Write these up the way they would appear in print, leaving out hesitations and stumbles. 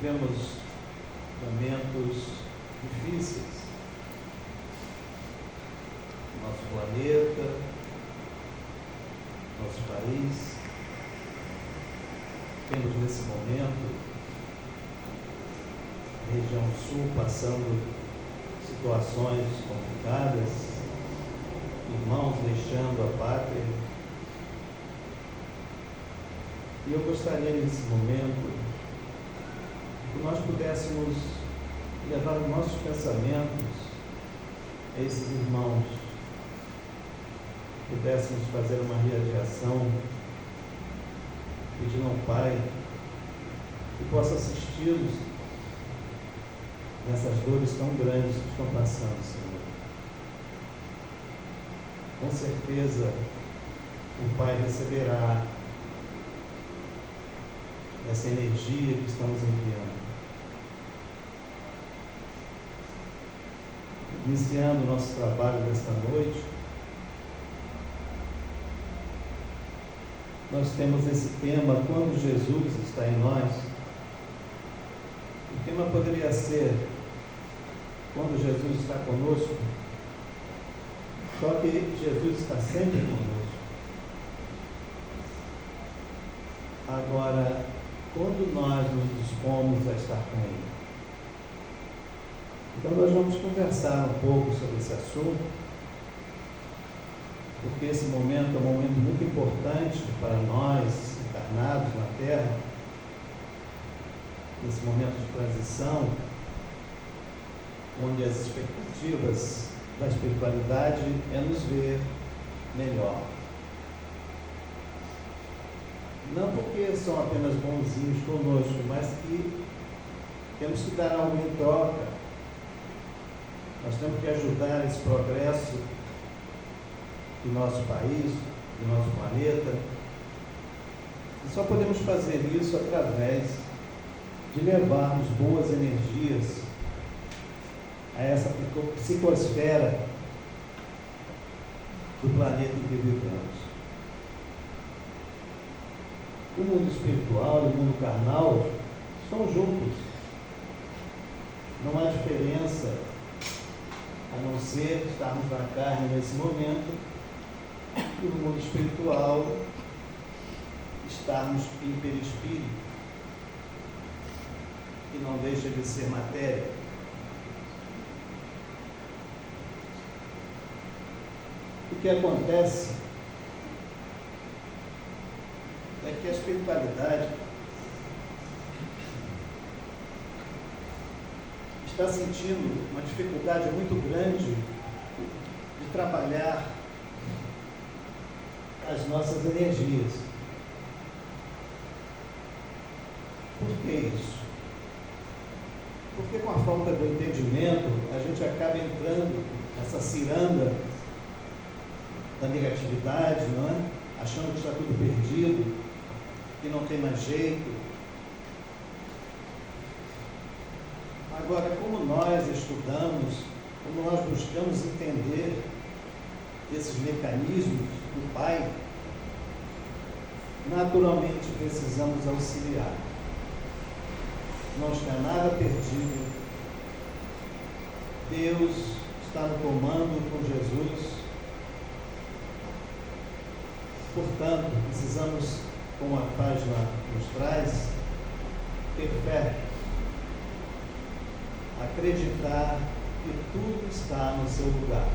vivemos momentos difíceis. Nosso planeta, nosso país, temos nesse momento a região sul passando situações complicadas, irmãos deixando a pátria. E eu gostaria nesse momento que nós pudéssemos levar os nossos pensamentos a esses irmãos, pudéssemos fazer uma radiação, pedindo ao Pai que possa assisti-los nessas dores tão grandes que estão passando, Senhor. Com certeza o Pai receberá essa energia que estamos enviando. Iniciando o nosso trabalho desta noite, nós temos esse tema, quando Jesus está em nós. O tema poderia ser, quando Jesus está conosco, só que Jesus está sempre conosco. Agora, quando nós nos dispomos a estar com Ele? Então nós vamos conversar um pouco sobre esse assunto, porque esse momento é um momento muito importante para nós, encarnados na Terra, nesse momento de transição, onde as expectativas da espiritualidade é nos ver melhor. Não porque são apenas bonzinhos conosco, mas que temos que dar algo em troca. Nós temos que ajudar esse progresso do nosso país, do nosso planeta. E só podemos fazer isso através de levarmos boas energias a essa psicosfera do planeta em que vivemos. O mundo espiritual e o mundo carnal estão juntos. Não há diferença, a não ser estarmos na carne nesse momento, e no mundo espiritual estarmos em perispírito, que não deixa de ser matéria. O que acontece é que a espiritualidade está sentindo uma dificuldade muito grande de trabalhar as nossas energias. Por que isso? Porque com a falta do entendimento, a gente acaba entrando nessa ciranda da negatividade, não é? Achando que está tudo perdido, que não tem mais jeito. Agora, como nós estudamos, como nós buscamos entender esses mecanismos do Pai, naturalmente precisamos auxiliar. Não está nada perdido. Deus está no comando com Jesus. Portanto, precisamos, como a página nos traz, ter fé, acreditar que tudo está no seu lugar,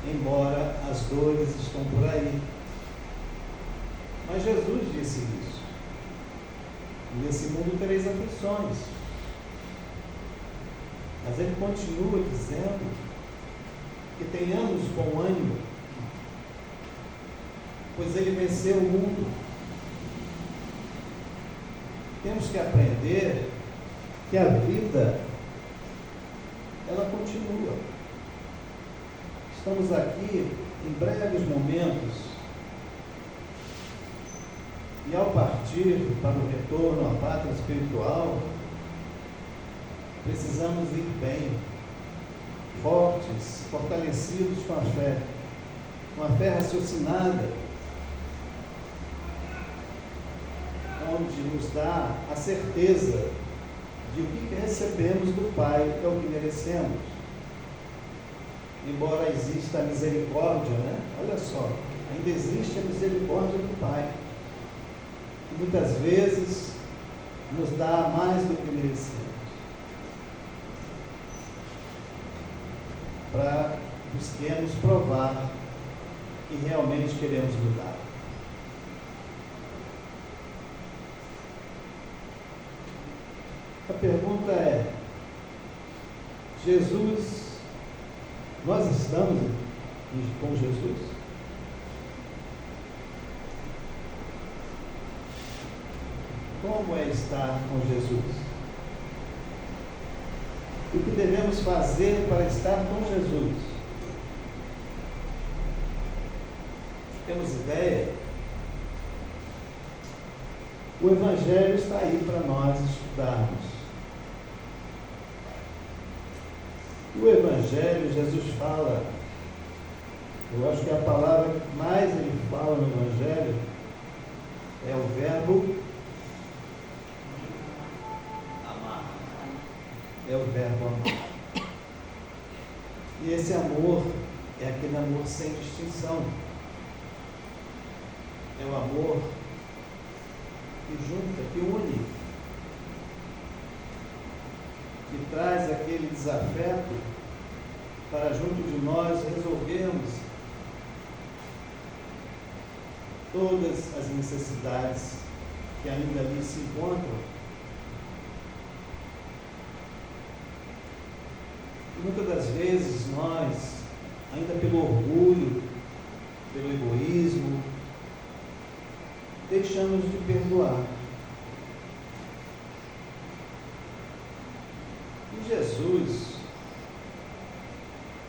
embora as dores estão por aí. Mas Jesus disse isso: nesse mundo tereis aflições. Mas ele continua dizendo que tenhamos bom ânimo, pois ele venceu o mundo. Temos que aprender que a vida, ela continua. Estamos aqui em breves momentos, e ao partir para o retorno à pátria espiritual, precisamos ir bem, fortes, fortalecidos com a fé raciocinada. onde nos dá a certeza de o que recebemos do Pai é o que merecemos. Embora exista a misericórdia, né? Olha só, ainda existe a misericórdia do Pai, que muitas vezes nos dá mais do que merecemos, para busquemos provar que realmente queremos mudar. A pergunta é: Jesus, nós estamos com Jesus? Como é estar com Jesus? O que devemos fazer para estar com Jesus? Temos ideia? O Evangelho está aí para nós estudarmos. O Evangelho, Jesus fala, eu acho que a palavra que mais ele fala no Evangelho é o verbo amar. É o verbo amar. E esse amor é aquele amor sem distinção. É o amor que junta, que une, que traz aquele desafeto para junto de nós resolvermos todas as necessidades que ainda ali se encontram. E muitas das vezes nós, ainda pelo orgulho, pelo egoísmo, deixamos de perdoar. E Jesus,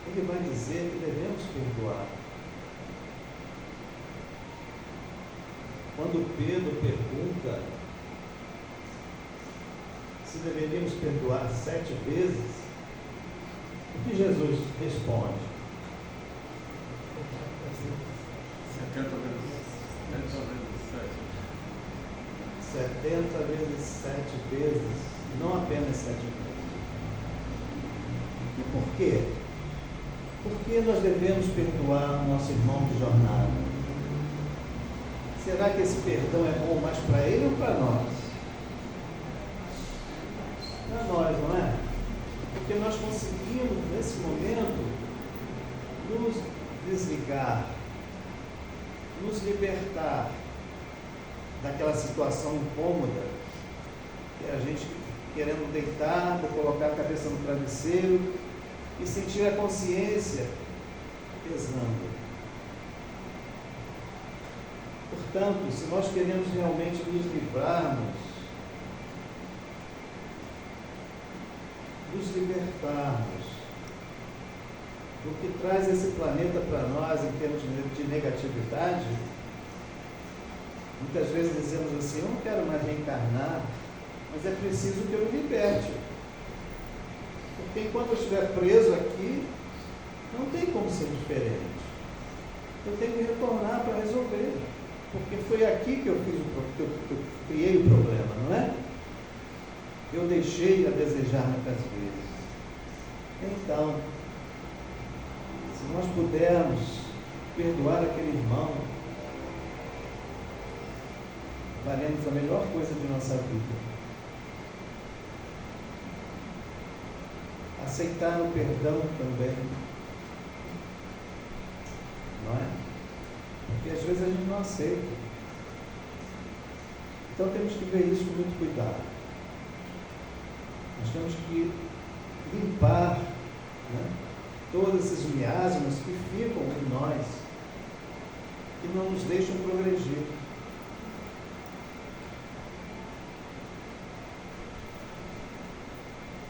ele vai dizer que devemos perdoar. Quando Pedro pergunta se deveríamos perdoar 7 vezes, o que Jesus responde? 70 vezes 7 vezes, não apenas 7 vezes. E por quê? Por que nós devemos perdoar o nosso irmão de jornada? Será que esse perdão é bom mais para ele ou para nós? Para nós, não é? Porque nós conseguimos, nesse momento, nos desligar, nos libertar daquela situação incômoda, que é a gente querendo deitar, colocar a cabeça no travesseiro e sentir a consciência pesando. Portanto, se nós queremos realmente nos livrarmos, nos libertarmos do que traz esse planeta para nós em termos de negatividade, muitas vezes dizemos assim: eu não quero mais reencarnar, mas é preciso que eu me liberte. Porque enquanto eu estiver preso aqui, não tem como ser diferente. Eu tenho que retornar para resolver. Porque foi aqui que eu criei o problema, não é? Eu deixei a desejar muitas vezes. Então, se nós pudermos perdoar aquele irmão, faremos a melhor coisa de nossa vida. Aceitar o perdão também, não é? Porque às vezes a gente não aceita. Então temos que ver isso com muito cuidado. Nós temos que limpar, né, todos esses miasmas que ficam em nós, que não nos deixam progredir.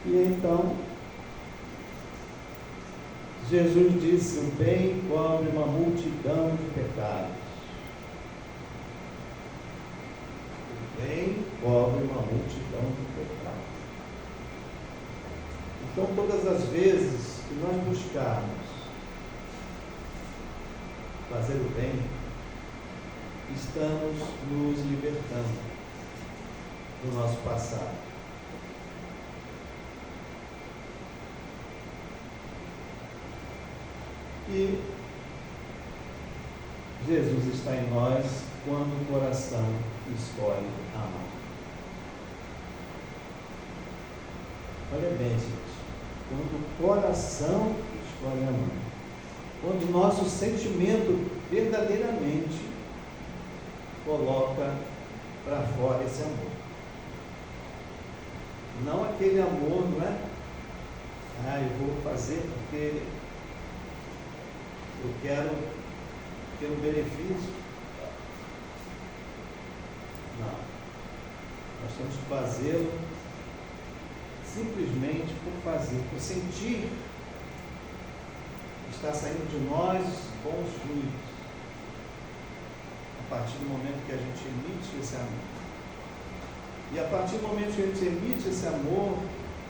E então, Jesus disse: o bem cobre uma multidão de pecados. O bem cobre uma multidão de pecados. Então, todas as vezes que nós buscarmos fazer o bem, estamos nos libertando. do nosso passado. E Jesus está em nós quando o coração escolhe amar. Olha bem, gente. Quando o coração escolhe amar. Quando o nosso sentimento verdadeiramente coloca para fora esse amor. Não aquele amor, não é? Eu vou fazer porque eu quero ter um benefício. Não. Nós temos que fazê-lo simplesmente por fazer, por sentir que está saindo de nós bons fluidos. A partir do momento que a gente emite esse amor. E a partir do momento que a gente emite esse amor,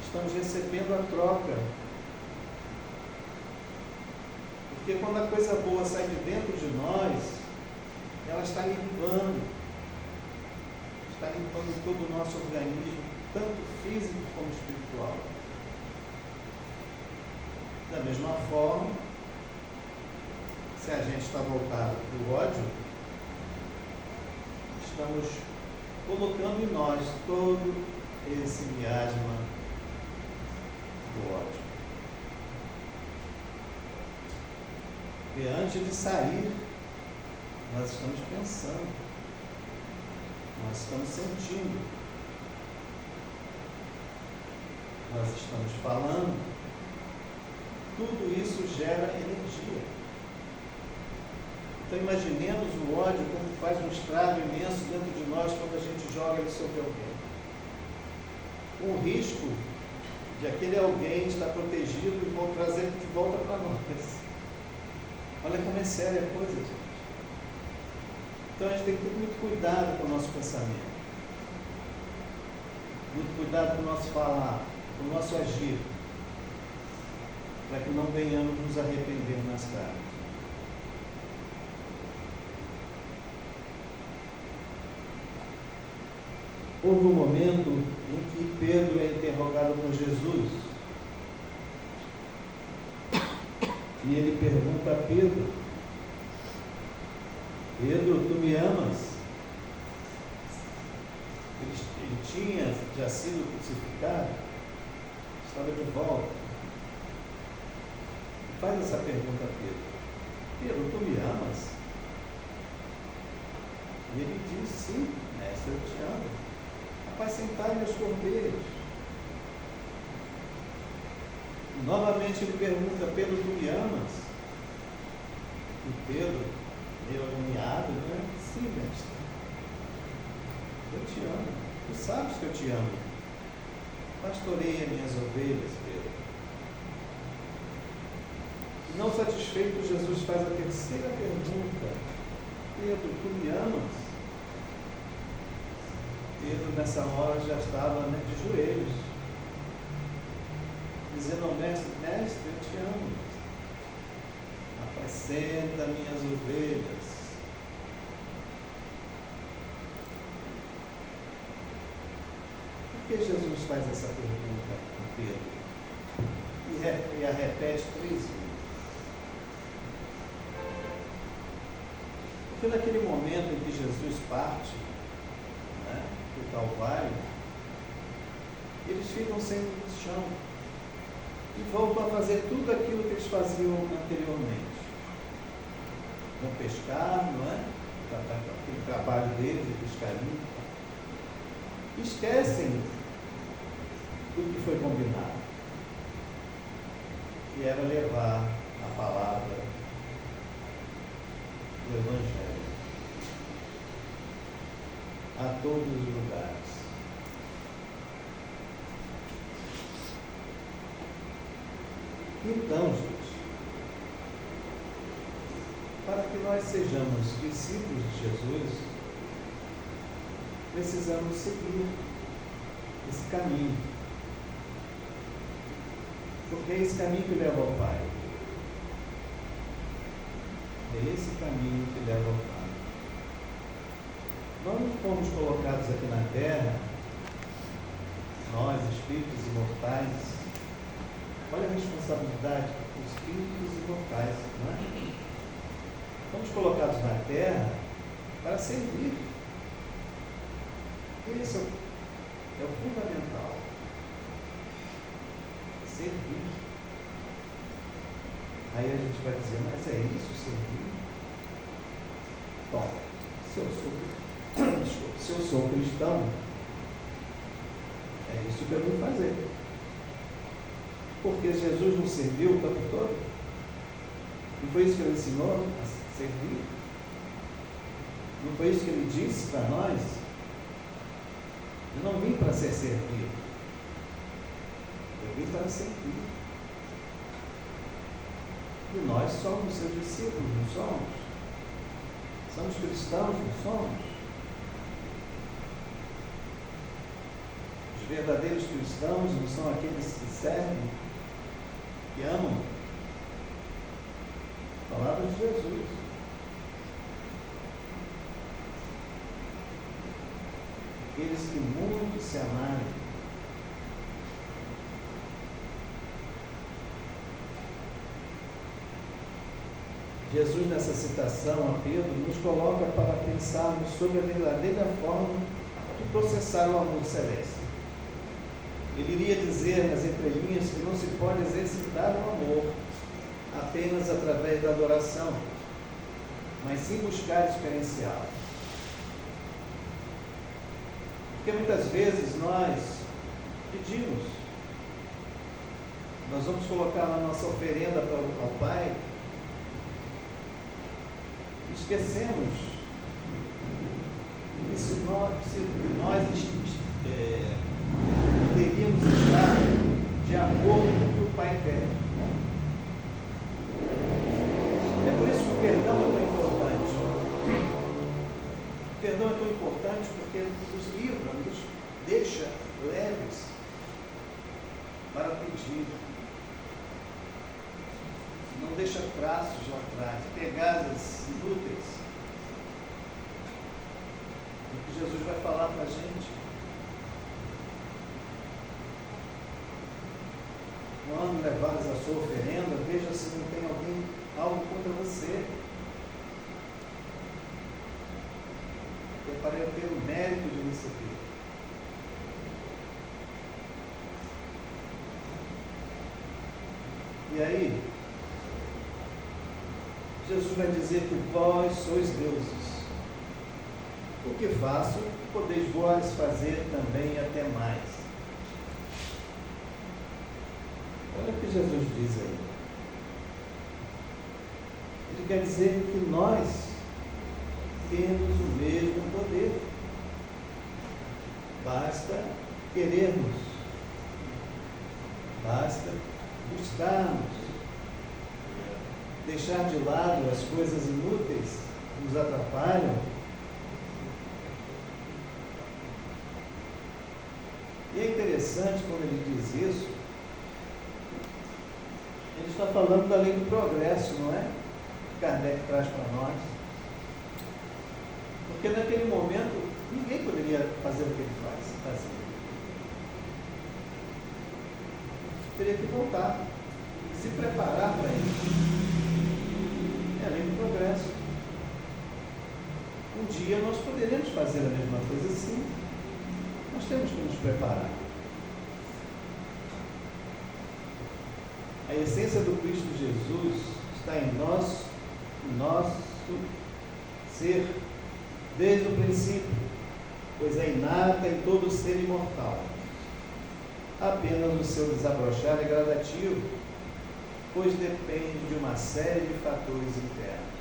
estamos recebendo a troca. Porque quando a coisa boa sai de dentro de nós, ela está limpando todo o nosso organismo, tanto físico como espiritual. Da mesma forma, se a gente está voltado para o ódio, estamos colocando em nós todo esse miasma do ódio. Porque antes de sair, nós estamos pensando, nós estamos sentindo, nós estamos falando, tudo isso gera energia. Então imaginemos o ódio como faz um estrago imenso dentro de nós quando a gente joga ele sobre alguém. O risco de aquele alguém estar protegido e vão trazer de volta para nós. Olha como é séria a coisa, gente. Então a gente tem que ter muito cuidado com o nosso pensamento. Muito cuidado com o nosso falar, com o nosso agir. Para que não venhamos nos arrepender mais tarde. Houve um momento em que Pedro é interrogado por Jesus. E ele pergunta a Pedro: Pedro, tu me amas? Ele tinha já sido crucificado, estava de volta. E faz essa pergunta a Pedro: Pedro, tu me amas? E ele diz: sim, mestre, eu te amo. Apacentai meus cordeiros. E novamente ele pergunta: Pedro, tu me amas? E Pedro, meio agoniado, né? Sim, mestre, eu te amo. Tu sabes que eu te amo. Pastoreia minhas ovelhas, Pedro. E não satisfeito, Jesus faz a terceira pergunta: Pedro, tu me amas? Pedro nessa hora já estava de joelhos, dizendo ao mestre: mestre, eu te amo. Apacenta minhas ovelhas. Por que Jesus faz essa pergunta a Pedro? E a repete 3 vezes. Porque naquele momento em que Jesus parte, do Calvário, eles ficam sem chão e voltam a fazer tudo aquilo que eles faziam anteriormente. Vão pescar, não é? Aquele trabalho deles de pescaria. Esquecem do que foi combinado, que era levar a palavra do Evangelho a todos os lugares. Então, gente, para que nós sejamos discípulos de Jesus, precisamos seguir esse caminho. Porque é esse caminho que leva ao Pai. É esse caminho que leva ao Pai. Nós não fomos colocados aqui na terra nós, espíritos imortais, olha a responsabilidade, espíritos imortais, não é? Fomos colocados na Terra para servir. Esse é o fundamental. Servir. Aí a gente vai dizer, mas é isso, servir? Bom, se eu sou cristão, é isso que eu vou fazer. Porque Jesus não serviu o tempo todo? Não foi isso que ele ensinou a servir? Não foi isso que ele disse para nós? Eu não vim para ser servido. Eu vim para servir. E nós somos seus discípulos, não somos? Somos cristãos, não somos? Os verdadeiros cristãos não são aqueles que servem, que amam. Palavra de Jesus. Aqueles que muito se amarem. Jesus, nessa citação a Pedro, nos coloca para pensarmos sobre a verdadeira forma de processar o amor celeste. Ele iria dizer nas entrelinhas que não se pode exercitar o amor apenas através da adoração, mas sim buscar experienciá-lo. Porque muitas vezes nós pedimos, nós vamos colocar a nossa oferenda ao Pai, esquecemos que se nós deveríamos estar de acordo com o que o Pai quer. É por isso que o perdão é tão importante. O perdão é tão importante porque nos livra, nos deixa leves para pedir. Não deixa traços lá atrás, pegadas inúteis. O que Jesus vai falar para a gente. Quando levares a sua oferenda, veja se não tem alguém, algo contra você. Que é para eu ter o mérito de receber. E aí, Jesus vai dizer que vós sois deuses. O que faço, podeis vós fazer também até mais. Olha o que Jesus diz aí. Ele quer dizer que nós temos o mesmo poder. Basta querermos. Basta buscarmos. Deixar de lado as coisas inúteis que nos atrapalham. E é interessante quando ele diz isso, ele está falando da lei do progresso, não é? Que Kardec traz para nós. Porque naquele momento, ninguém poderia fazer o que ele fazia. Teria que voltar, se preparar para isso. É a lei do progresso. Um dia nós poderemos fazer a mesma coisa sim. Nós temos que nos preparar. A essência do Cristo Jesus está em nosso ser, desde o princípio, pois é inata em todo ser imortal. Apenas o seu desabrochar é gradativo, pois depende de uma série de fatores internos,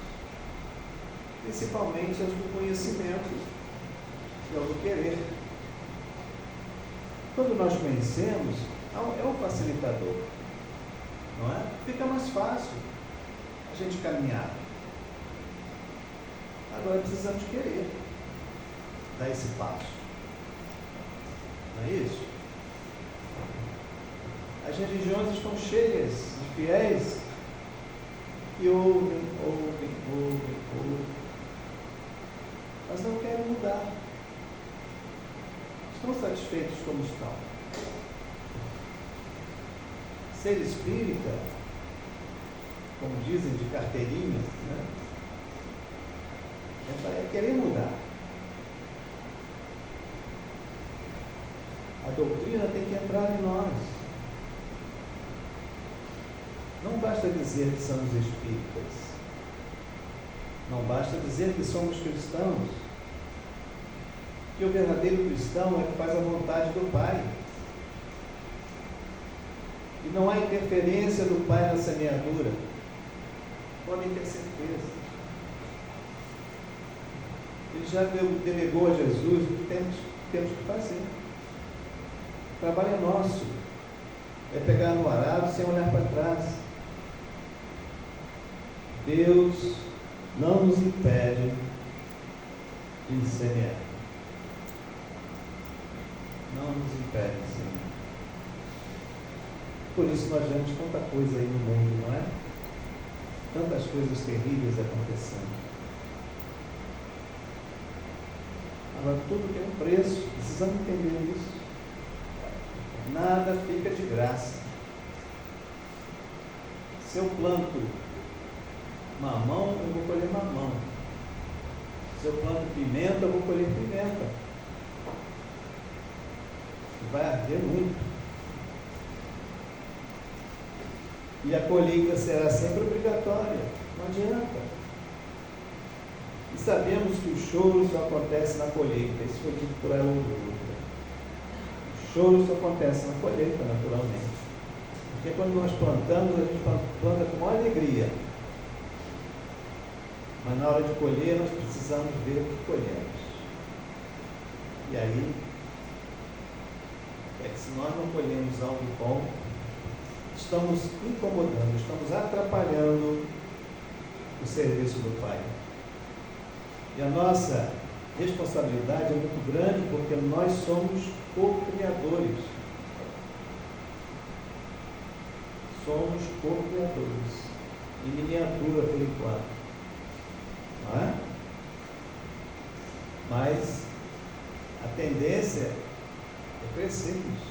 principalmente os do conhecimento e ao do querer. Quando nós conhecemos, é um facilitador, não é? Fica mais fácil a gente caminhar. Agora precisamos querer dar esse passo, não é isso? As religiões estão cheias de fiéis que ouvem, mas não querem mudar. Estão satisfeitos como estão. Ser espírita, como dizem, de carteirinha, né? É querer mudar. A doutrina tem que entrar em nós. Não basta dizer que somos espíritas. Não basta dizer que somos cristãos. Que o verdadeiro cristão é que faz a vontade do Pai. E não há interferência do Pai na semeadura. Podem ter certeza. Ele já delegou a Jesus o que temos que fazer. O trabalho é nosso. É pegar no arado sem olhar para trás. Deus não nos impede de semear. Não nos impede de semear. Por isso nós vemos tanta coisa aí no mundo, não é? Tantas coisas terríveis acontecendo. Agora, tudo tem um preço, precisamos entender isso. Nada fica de graça. Se eu planto mamão, eu vou colher mamão. Se eu planto pimenta, eu vou colher pimenta. Vai arder muito. E a colheita será sempre obrigatória. Não adianta. E sabemos que o choro só acontece na colheita. Isso foi dito por Haroldo Dutra. O choro só acontece na colheita, naturalmente. Porque quando nós plantamos, a gente planta com maior alegria. Mas na hora de colher, nós precisamos ver o que colhemos. E aí, é que se nós não colhemos algo bom, estamos incomodando, estamos atrapalhando o serviço do Pai. E a nossa responsabilidade é muito grande, porque nós somos co-criadores. Somos co-criadores, em miniatura por enquanto. Não é? Mas a tendência é crescermos,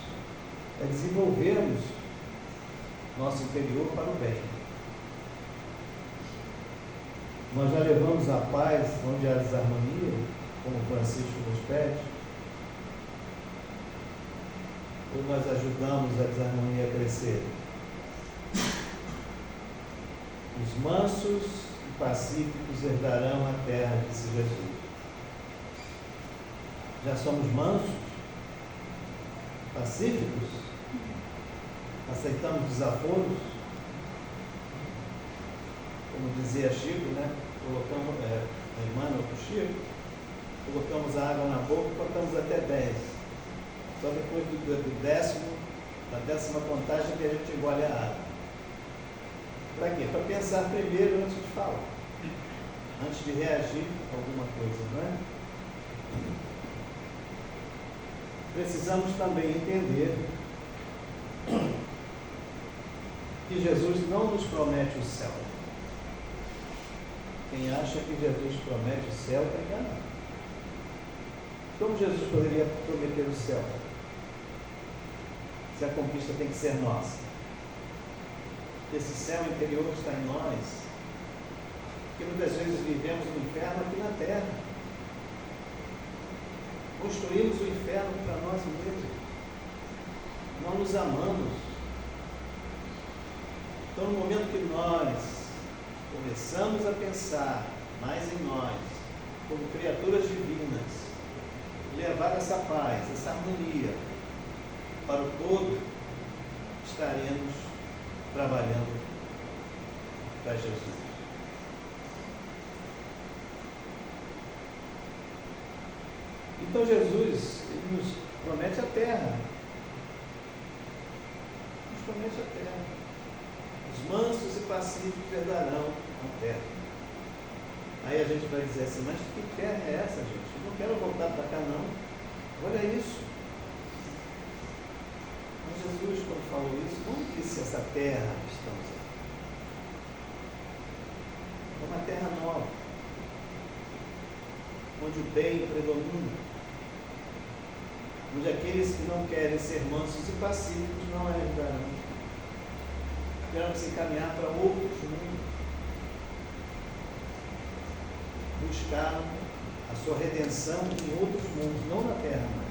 é desenvolvermos nosso interior para o bem. Nós já levamos a paz onde há desarmonia, como Francisco nos pede, ou nós ajudamos a desarmonia a crescer? Os mansos e pacíficos herdarão a terra, disse Jesus. Já somos mansos, pacíficos, aceitamos desaforos, como dizia Chico, né? Colocamos, Emmanuel para o Chico, colocamos a água na boca e contamos até 10. Só depois da décima contagem que a gente engole a água. Para quê? Para pensar primeiro antes de falar, antes de reagir a alguma coisa, não é? Precisamos também entender que Jesus não nos promete o céu. Quem acha que Jesus promete o céu está enganado. Como Jesus poderia prometer o céu? Se a conquista tem que ser nossa. Esse céu interior está em nós. Porque muitas vezes vivemos o inferno aqui na terra. Construímos o inferno para nós mesmos. Não nos amamos. Então, no momento que nós começamos a pensar mais em nós, como criaturas divinas, levar essa paz, essa harmonia para o todo, estaremos trabalhando para Jesus. Então Jesus, Ele nos promete a terra. Nos promete a terra. Os mansos e pacíficos herdarão a terra. Aí a gente vai dizer assim, mas que terra é essa, gente? Eu não quero voltar para cá, não. Olha isso. Mas Jesus, quando falou isso, não disse essa terra que estamos aqui. É uma terra nova, onde o bem predomina, onde aqueles que não querem ser mansos e pacíficos não herdarão. queremos encaminhar para outros mundos, buscar a sua redenção em outros mundos, não na terra mais.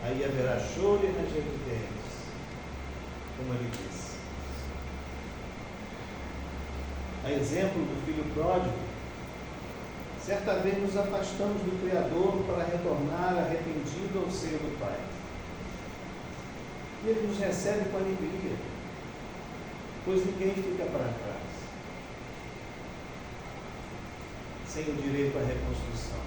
Aí haverá choro e ranger de dentes, como ele disse. A exemplo do filho pródigo, certa vez nos afastamos do Criador para retornar arrependido ao seio do Pai. E ele nos recebe com alegria, pois ninguém fica para trás, sem o direito à reconstrução.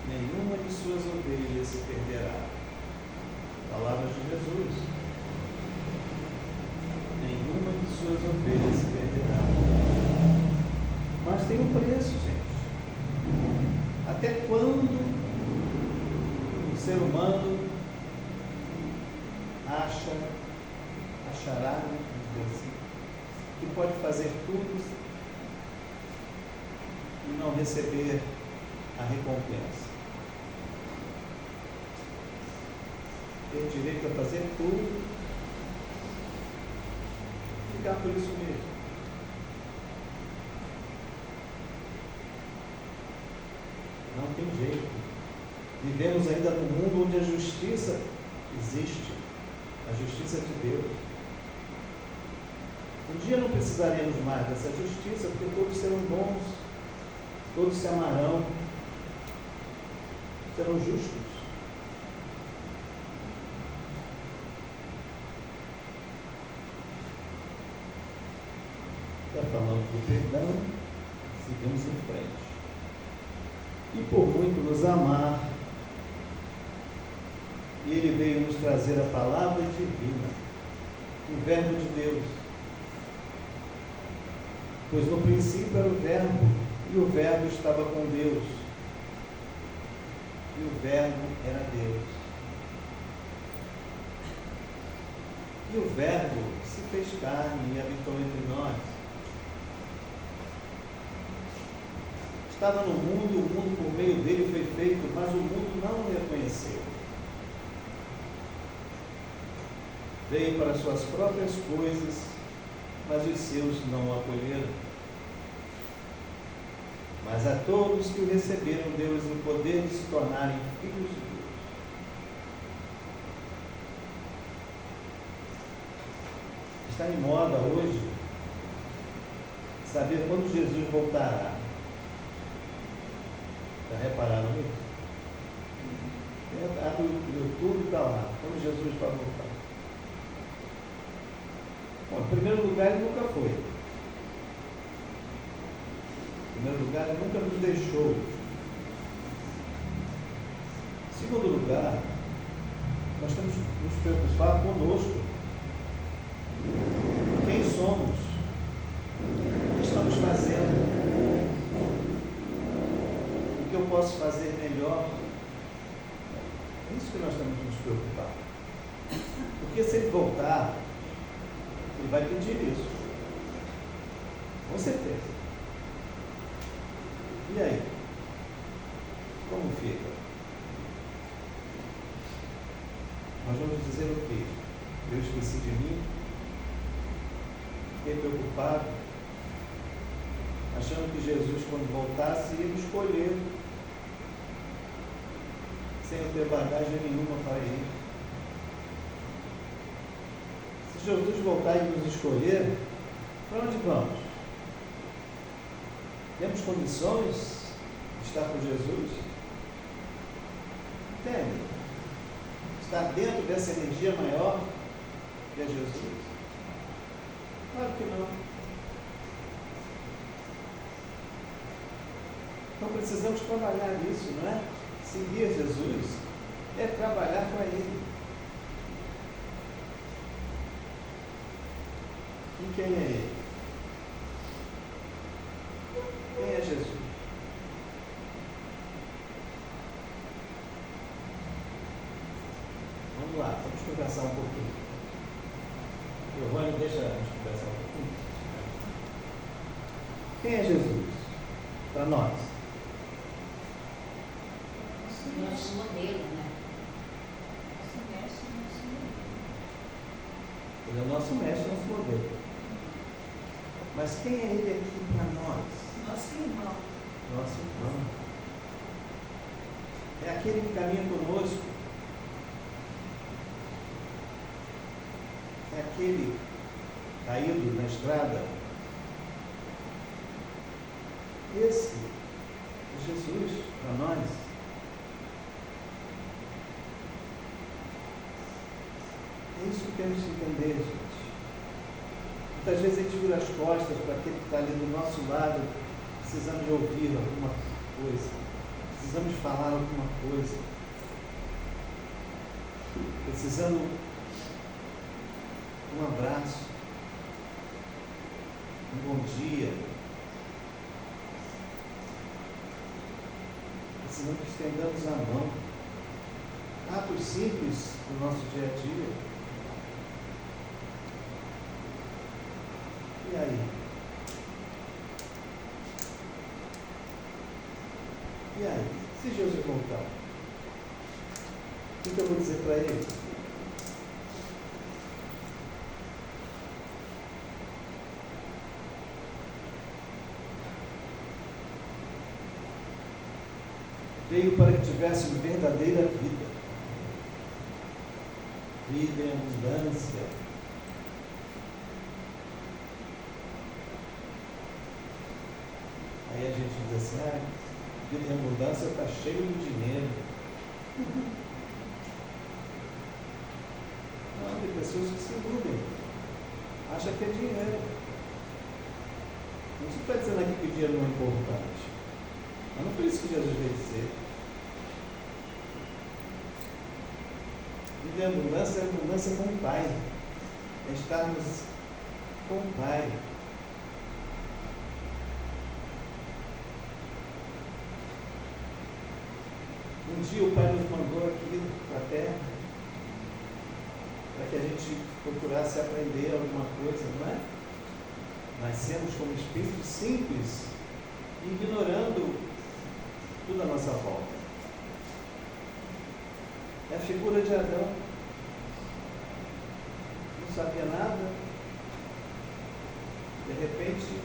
Nenhuma de suas ovelhas se perderá. Palavras de Jesus. Nenhuma de suas ovelhas se perderá. Mas tem um preço, gente. Até quando o ser humano achará, que pode fazer tudo e não receber a recompensa? Ter direito a fazer tudo e ficar por isso mesmo. Não tem jeito. Vivemos ainda num mundo onde a justiça existe, a justiça de Deus. Um dia não precisaremos mais dessa justiça, porque todos serão bons, todos se amarão, serão justos. Está falando do perdão, seguimos em frente. E por muito nos amar, Ele veio nos trazer a palavra divina, o Verbo de Deus. Pois no princípio era o Verbo, e o Verbo estava com Deus, e o Verbo era Deus. E o Verbo se fez carne e habitou entre nós. Estava no mundo, o mundo por meio dele foi feito, mas o mundo não o reconheceu. Veio para suas próprias coisas, mas os seus não o acolheram. Mas a todos que o receberam, deu-lhes o poder de se tornarem filhos de Deus. Está em moda hoje saber quando Jesus voltará. Já repararam nisso? Abre o YouTube e está lá. Quando Jesus vai voltar? Bom, em primeiro lugar, ele nunca foi. Em primeiro lugar, ele nunca nos deixou. Em segundo lugar, nós temos que nos preocupar conosco. Quem somos? O que estamos fazendo? O que eu posso fazer melhor? É isso que nós temos que nos preocupar. Porque se ele voltar, ele vai pedir isso. Com certeza. E aí? Como fica? Nós vamos dizer o quê? Eu esqueci de mim? Fiquei preocupado, achando que Jesus, quando voltasse, ia me escolher, sem eu ter bagagem nenhuma para ir. Se Jesus voltar e nos escolher, para onde vamos? Temos condições de estar com Jesus? Tem. Estar dentro dessa energia maior que é Jesus? Claro que não. Então precisamos trabalhar nisso, não é? Seguir Jesus é trabalhar para Ele. E quem é Ele? Quem é Jesus? Vamos lá, vamos conversar um pouquinho. Giovanni, deixa a gente conversar um pouquinho. Quem é Jesus? Para nós. Nosso modelo, né? Nosso mestre, nosso modelo. Ele é o nosso mestre, nosso modelo. Mas quem é ele aqui para nós? Nosso irmão. Nosso irmão. É aquele que caminha conosco. É aquele caído na estrada. Esse é Jesus para nós. É isso que temos que entender, gente. Muitas vezes a gente vira as costas para aquele que está ali do nosso lado, precisando de ouvir alguma coisa, precisamos falar alguma coisa, precisando de um abraço, um bom dia, precisamos que estendamos a mão. Atos simples do nosso dia a dia. E aí? E aí? Se Jesus voltar, o que eu vou dizer para ele? Veio para que tivéssemos verdadeira vida. Vida em abundância. Aí a gente diz assim, vida em abundância está cheio de dinheiro. Não, tem pessoas que se iludem. Acham que é dinheiro. Não se está dizendo aqui que o dinheiro não é importante. Mas não foi isso que Jesus veio dizer. Vida em abundância é abundância com o Pai. É estarmos com o Pai. Um dia o Pai nos mandou aqui para a Terra para que a gente procurasse aprender alguma coisa, não é? Nascemos como espíritos simples, ignorando tudo à nossa volta. É a figura de Adão. Não sabia nada. De repente,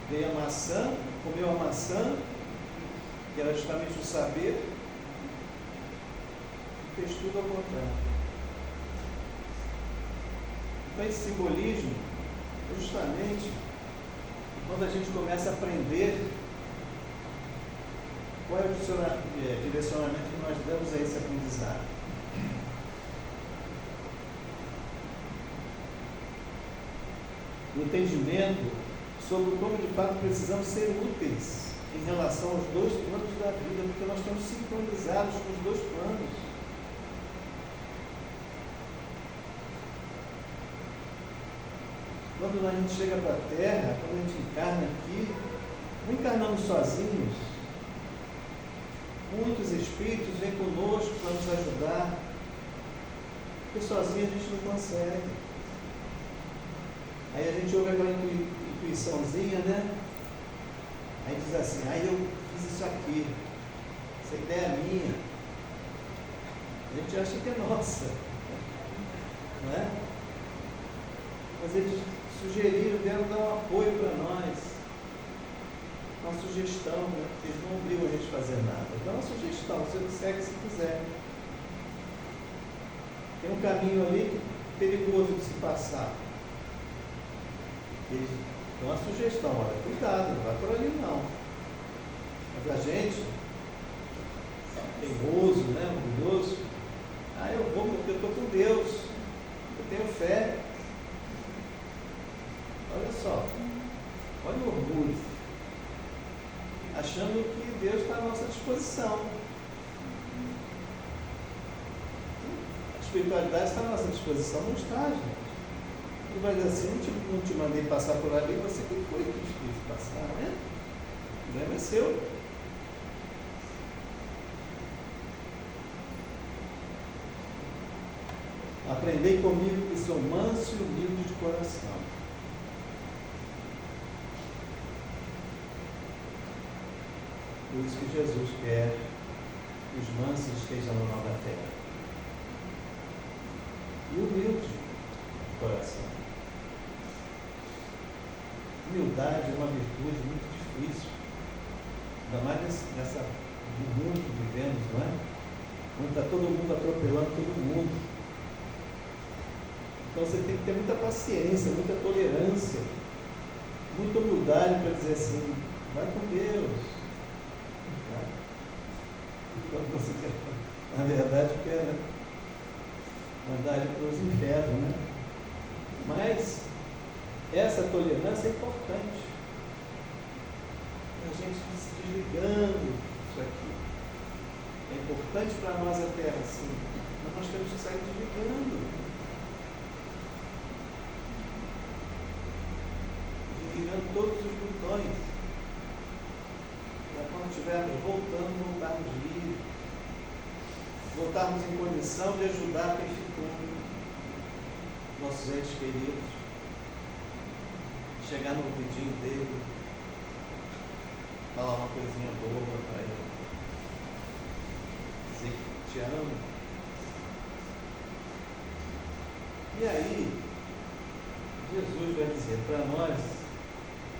veio a maçã, comeu a maçã, que era justamente o saber, e fez tudo ao contrário. Então esse simbolismo é justamente quando a gente começa a aprender qual é o direcionamento que nós damos a esse aprendizado. O entendimento sobre como de fato precisamos ser úteis em relação aos dois planos da vida, porque nós estamos sincronizados com os dois planos. Quando a gente chega para a Terra, quando a gente encarna aqui, não encarnamos sozinhos. Muitos espíritos vêm conosco para nos ajudar, porque sozinho a gente não consegue. Aí a gente ouve aquela intuiçãozinha, né? Aí diz assim, eu fiz isso aqui, essa ideia é minha. A gente acha que é nossa, não é? Mas eles sugeriram, deram dar um apoio para nós, uma sugestão, né? Porque eles não obrigam a gente a fazer nada. Dá uma sugestão, você segue se quiser. Tem um caminho ali perigoso de se passar. Eles dão uma sugestão, olha, cuidado, não vai por ali não. Mas a gente, teimoso, né, orgulhoso, eu vou porque eu estou com Deus, eu tenho fé. Olha só, olha o orgulho, achando que Deus está à nossa disposição. A espiritualidade está à nossa disposição, não está, gente. Ele vai dizer assim, não te mandei passar por ali, você que foi que quis passar, né? O problema é seu. Aprendei comigo que sou manso e humilde de coração. Por isso que Jesus quer que os mansos estejam na nova terra. E o coração. Humildade é uma virtude muito difícil, ainda mais nessa mundo que vivemos, não é? Onde está todo mundo atropelando todo mundo. Então você tem que ter muita paciência, muita tolerância, muita humildade para dizer assim, vai com Deus. Tá? Quando você quer, na verdade, quer, né? Mandar ele para os infernos, né? Mas essa tolerância é importante. A gente se desligando disso aqui. É importante para nós a terra, sim. Mas nós temos que sair desligando. Desligando todos os botões. Para quando estivermos voltando, voltarmos livres. Voltarmos em condição de ajudar quem ficou. Nossos entes queridos. Chegar no ouvidinho dele. Falar uma coisinha boa para ele. Dizer que te amo. E aí, Jesus vai dizer para nós,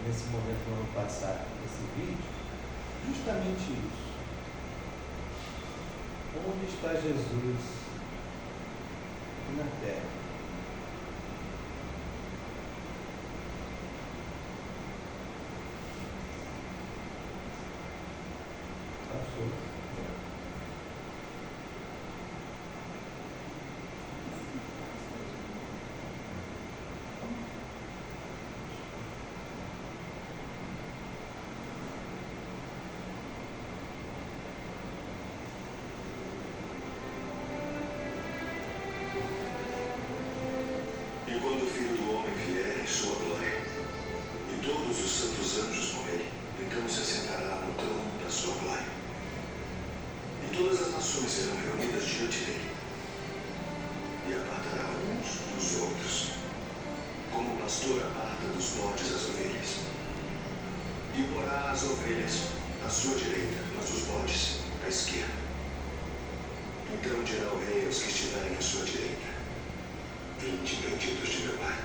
nesse momento que vamos passar esse vídeo, justamente isso. Onde está Jesus na terra? Passou. E quando o Filho do Homem vier em sua glória, e todos os santos anjos com ele, então se assentará no trono da sua glória. E todas as nações serão reunidas diante dele, e apartará uns dos outros, como o pastor aparta dos bodes as ovelhas. E porá as ovelhas à sua direita, mas os bodes à esquerda. Então dirá o rei aos que estiverem à sua direita: Vinde, benditos de meu Pai,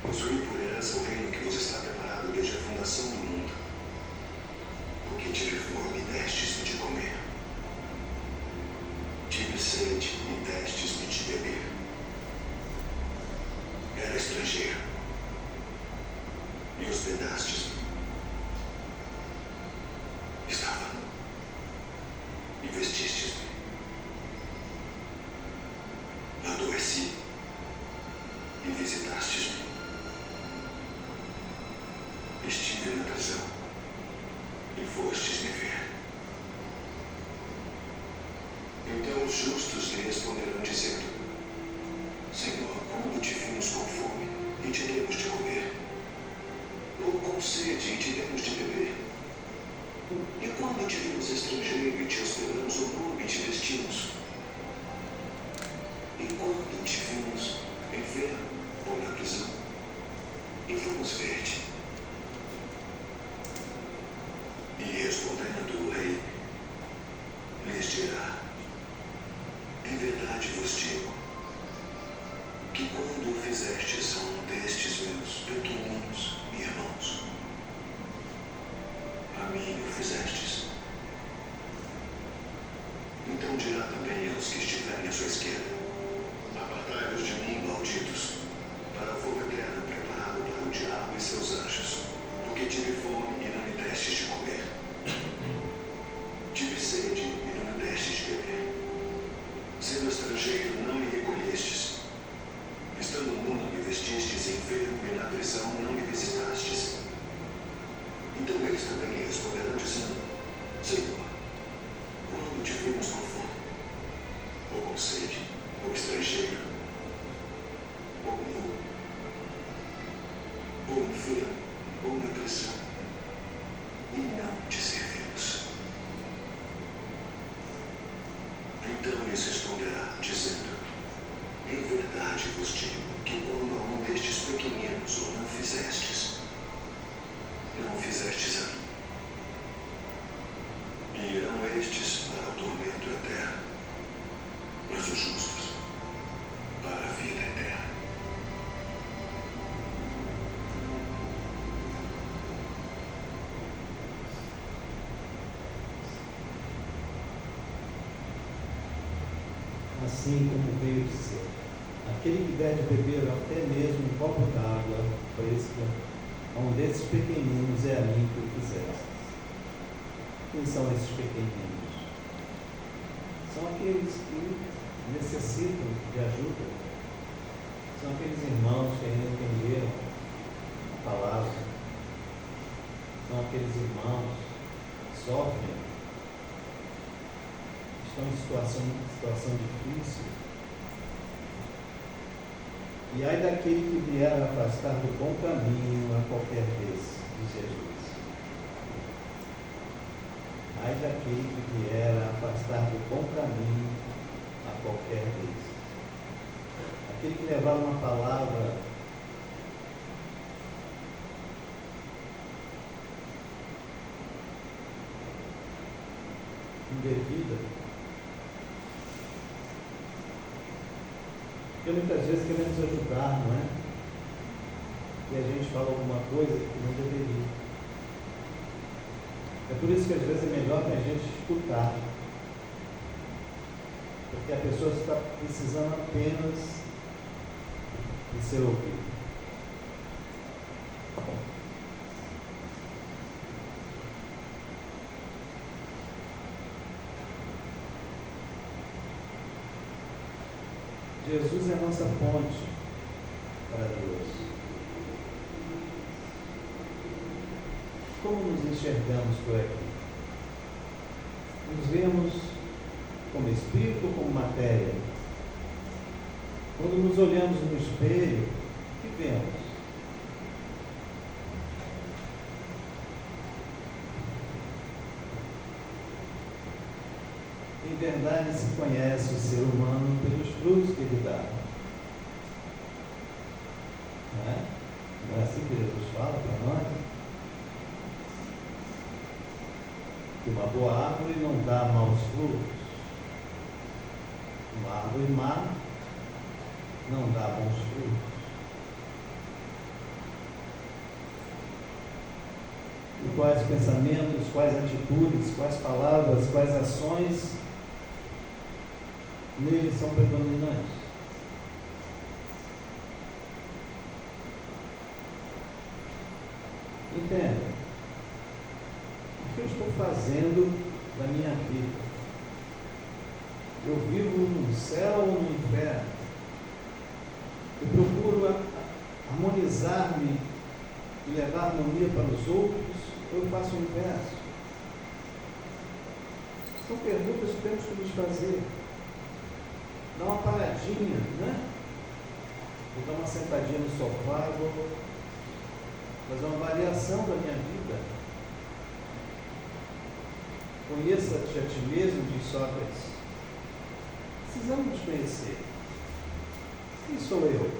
possuí por herança o reino que vos está preparado desde a fundação do mundo. Porque tive fome e destes-me de comer. Tive sede e destes-me de beber. Era estrangeiro e hospedastes-me. Estava nu e vestistes-me. Adoeci e visitastes-me. Estive na prisão e fostes me ver. Então os justos lhe responderão dizendo: Senhor, quando te vimos com fome e te demos de comer? Ou com sede e te demos de beber? E quando te vimos estrangeiro e te hospedamos ou nu e te vestimos? E quando te vimos enfermo ou na prisão, e fomos ver-te? E respondendo o rei, lhes dirá: Em verdade vos digo, que quando o fizestes a um destes meus pequeninos irmãos, a mim o fizestes. Então dirá também aos que estiverem à sua esquerda: Apartai-vos de mim, malditos, para fogo eterno preparado para o diabo e seus anjos, porque tive fome e não me destes de comer. Tive sede e não me destes de beber. Sendo estrangeiro, não me recolhestes. Estando nu, não me vestistes, enfermo e na prisão, não me visitastes. Então eles também lhe responderão dizendo: Senhor, quando te vimos com fome, ou com sede, ou estrangeiro, ou nu, ou enfermo, ou na prisão, e não te servimos? Então lhes responderá, dizendo: Em verdade vos digo que quando a um destes pequeninos o não fizestes, não o fizestes a mim. E irão estes para o tormento eterno, mas os justos para a vida eterna. assim como veio dizer: aquele que der de beber até mesmo um copo d'água fresca a um desses pequeninos é a mim que o fizeste. Quem são esses pequeninos? São aqueles que necessitam de ajuda. São aqueles irmãos que ainda entenderam a palavra. São aqueles irmãos que sofrem, estão em situação difícil. E ai daquele que vier a afastar do bom caminho a qualquer vez, diz Jesus. Ai daquele que vier a afastar do bom caminho a qualquer vez. Aquele que levar uma palavra indevida, porque muitas vezes queremos ajudar, não é? E a gente fala alguma coisa que não deveria. É por isso que às vezes é melhor que a gente escutar, porque a pessoa está precisando apenas de ser ouvida. Jesus é a nossa ponte para Deus. Como nos enxergamos por aqui? Nos vemos como espírito ou como matéria? Quando nos olhamos no espelho, o que vemos? Em verdade se conhece o ser humano pelos frutos que ele dá. Não é? Não é assim que Jesus fala para nós? Que uma boa árvore não dá maus frutos. Uma árvore má não dá bons frutos. E quais pensamentos, quais atitudes, quais palavras, quais ações neles são predominantes? Entende? O que eu estou fazendo da minha vida? Eu vivo no céu ou no inferno? Eu procuro harmonizar-me e levar harmonia para os outros, ou eu faço o inverso? São perguntas que temos que nos fazer. Dá uma paradinha, né? Vou dar uma sentadinha no sofá e vou fazer uma avaliação da minha vida. Conheça-te a ti mesmo, diz Sócrates. Precisamos nos conhecer. Quem sou eu?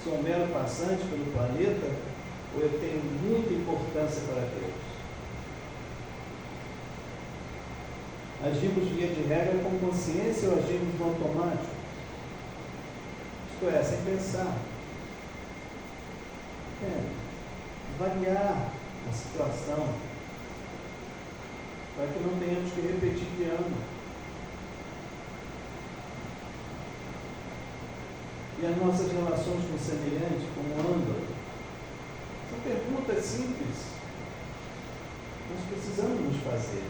Sou um mero passante pelo planeta ou eu tenho muita importância para Deus? Agimos via de regra com consciência ou agimos no automático? Isto é, sem pensar. Variar a situação para que não tenhamos que repetir de ano. E as nossas relações com o semelhante, como andam? São perguntas simples. Nós precisamos nos fazer.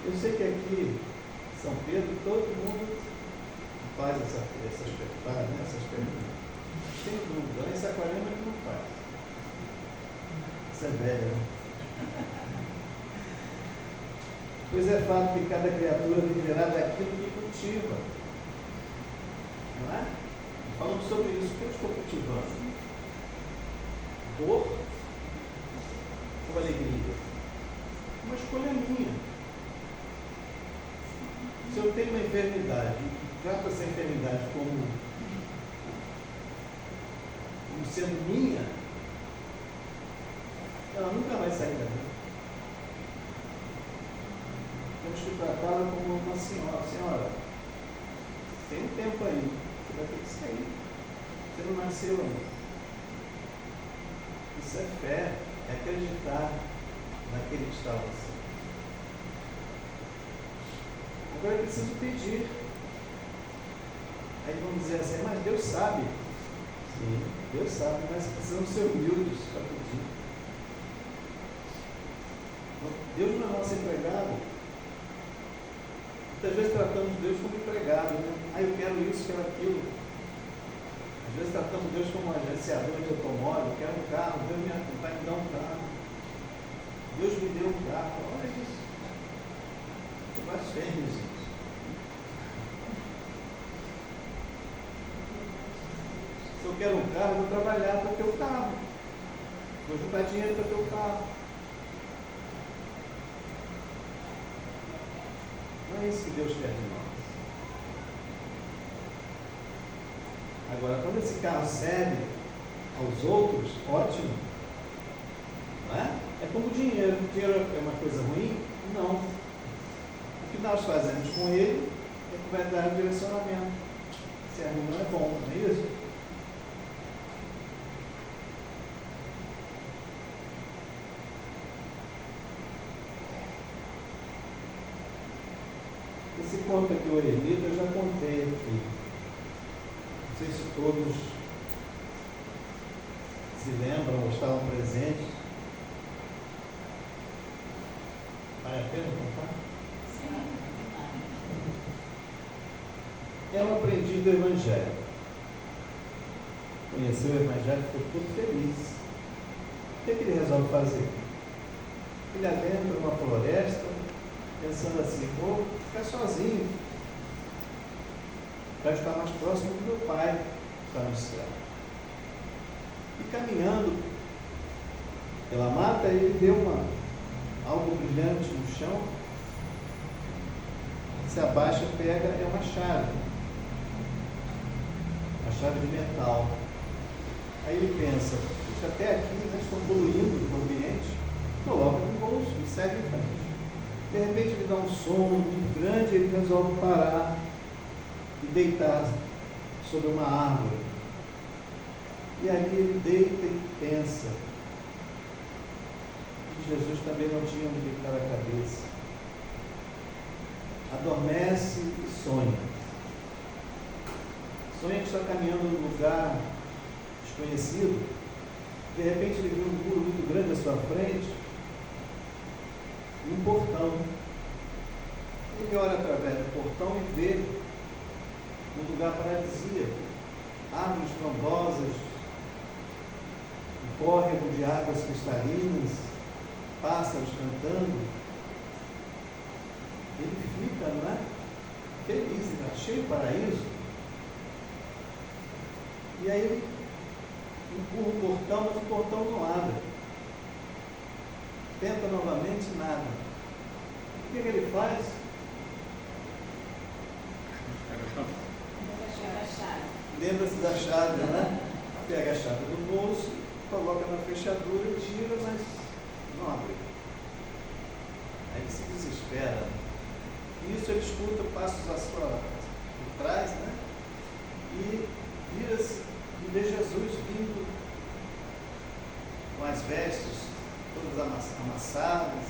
Eu sei que aqui em São Pedro todo mundo faz essas perguntas. Tem dúvida, em Saquarema que não faz. Isso é velho, né? Pois é fato que cada criatura viverá daquilo que cultiva. Não é? Falando sobre isso, o que eu estou cultivando? Dor ou alegria? Uma escolha minha. Se eu tenho uma enfermidade e trato essa enfermidade como sendo minha, ela nunca vai sair da minha. Temos que tratá-la como uma senhora. Senhora, tem um tempo aí, você vai ter que sair. Você não nasceu ainda. Isso é fé, é acreditar naquele que está você. Agora eu preciso pedir. Aí vão dizer assim, mas Deus sabe. Sim, Deus sabe, mas precisamos ser humildes para pedir. Deus não é nosso empregado. Muitas vezes tratamos Deus como empregado, né? Eu quero isso, quero aquilo. Às vezes tratamos Deus como um agenciador de automóvel, eu quero um carro, Deus vai me dar um carro. Deus me deu um carro, olha isso. Eu blasfemo isso. Se eu quero um carro, eu vou trabalhar para ter o carro. Vou juntar dinheiro para ter o carro. Não é isso que Deus quer de nós. Agora, quando esse carro serve aos outros, ótimo. Não é? É como o dinheiro. O dinheiro é uma coisa ruim? Não. O que nós fazemos com ele é que vai dar o direcionamento. Se é ruim, não é bom, não é isso? Esse conto aqui, o Eremita, eu já contei aqui. Não sei se todos se lembram ou estavam presentes. Vale a pena contar? Sim. É um aprendiz do Evangelho. Conheceu o Evangelho e ficou todo feliz. O que ele resolve fazer? Ele adentra uma floresta, pensando assim, vou ficar sozinho, para estar mais próximo do meu Pai, que está no céu. E caminhando pela mata, ele vê algo brilhante no chão, se abaixa, pega, é uma chave de metal. Aí ele pensa, puxa, até aqui nós estamos poluindo o ambiente, coloca no bolso e segue em frente. De repente ele dá um sono muito grande e ele resolve parar e deitar sobre uma árvore. E aí ele deita e pensa que Jesus também não tinha onde deitar a cabeça. Adormece e sonha. Sonha que está caminhando num lugar desconhecido. De repente ele vê um muro muito grande à sua frente e um portão. Ele olha através do portão e vê um lugar paradisíaco, árvores frondosas, um córrego de águas cristalinas, pássaros cantando. Ele fica, não é? Feliz, achei o paraíso. E aí ele empurra o portão, mas o portão não abre. Tenta novamente, nada. O que ele faz? Lembra-se da chave, né? Pega a chave do bolso, coloca na fechadura, tira, mas não abre. Aí ele se desespera. E isso ele escuta passos por trás, né? E vira-se e vê Jesus vindo com as vestes todas amassadas,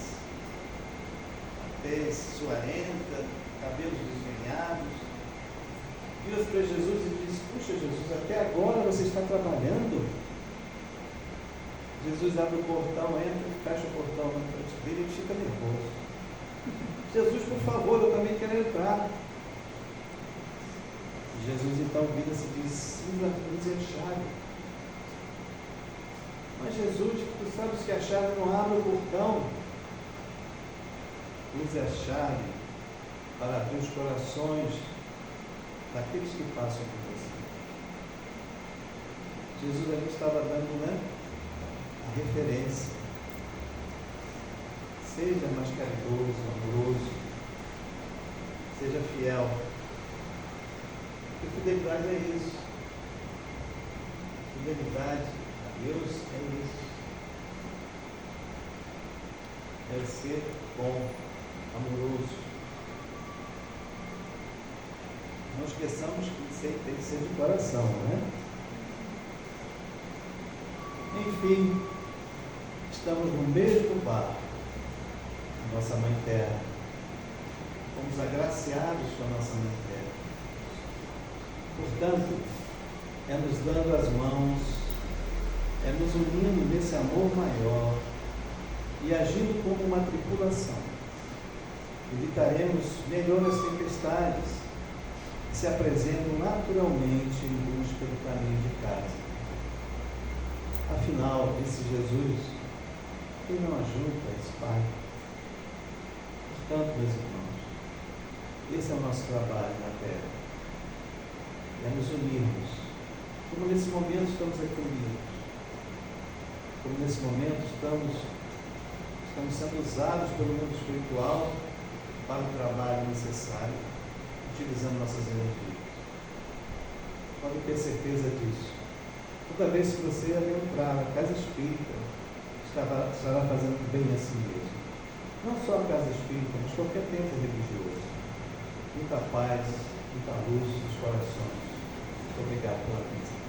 a pele suarenta, cabelos desvenhados. Vira-se para Jesus e diz, puxa Jesus, até agora você está trabalhando? Jesus abre o portão, entra e fecha o portão na frente dele e fica nervoso. Jesus, por favor, eu também quero entrar. Jesus então vira-se e diz, use a chave. Mas Jesus, tu sabes que a chave não abre o portão. Use a chave para abrir os corações daqueles que passam por você. Jesus ali estava dando, né, a referência. Seja mais caridoso, amoroso, seja fiel. Porque fidelidade é isso. Fidelidade a Deus é isso. É ser bom, amoroso. Não esqueçamos que tem que ser de coração, né? Enfim, estamos no mesmo barco, nossa Mãe Terra, fomos agraciados com a nossa mãe terra. Portanto, é nos dando as mãos, é nos unindo nesse amor maior e agindo como uma tripulação. Evitaremos melhor as tempestades que se apresentam naturalmente em busca do caminho de casa. Afinal, disse Jesus, quem não ajuda é espalha. Portanto, meus irmãos, esse é o nosso trabalho na terra. É nos unirmos. Como nesse momento estamos aqui unidos. Como nesse momento estamos sendo usados pelo mundo espiritual para o trabalho necessário, utilizando nossas energias. Pode ter certeza disso. Toda vez que você adentrar na casa espírita, estará fazendo bem a si mesmo. Não só a casa espírita, mas qualquer templo religioso. Muita paz, muita luz nos corações. Muito obrigado pela atenção.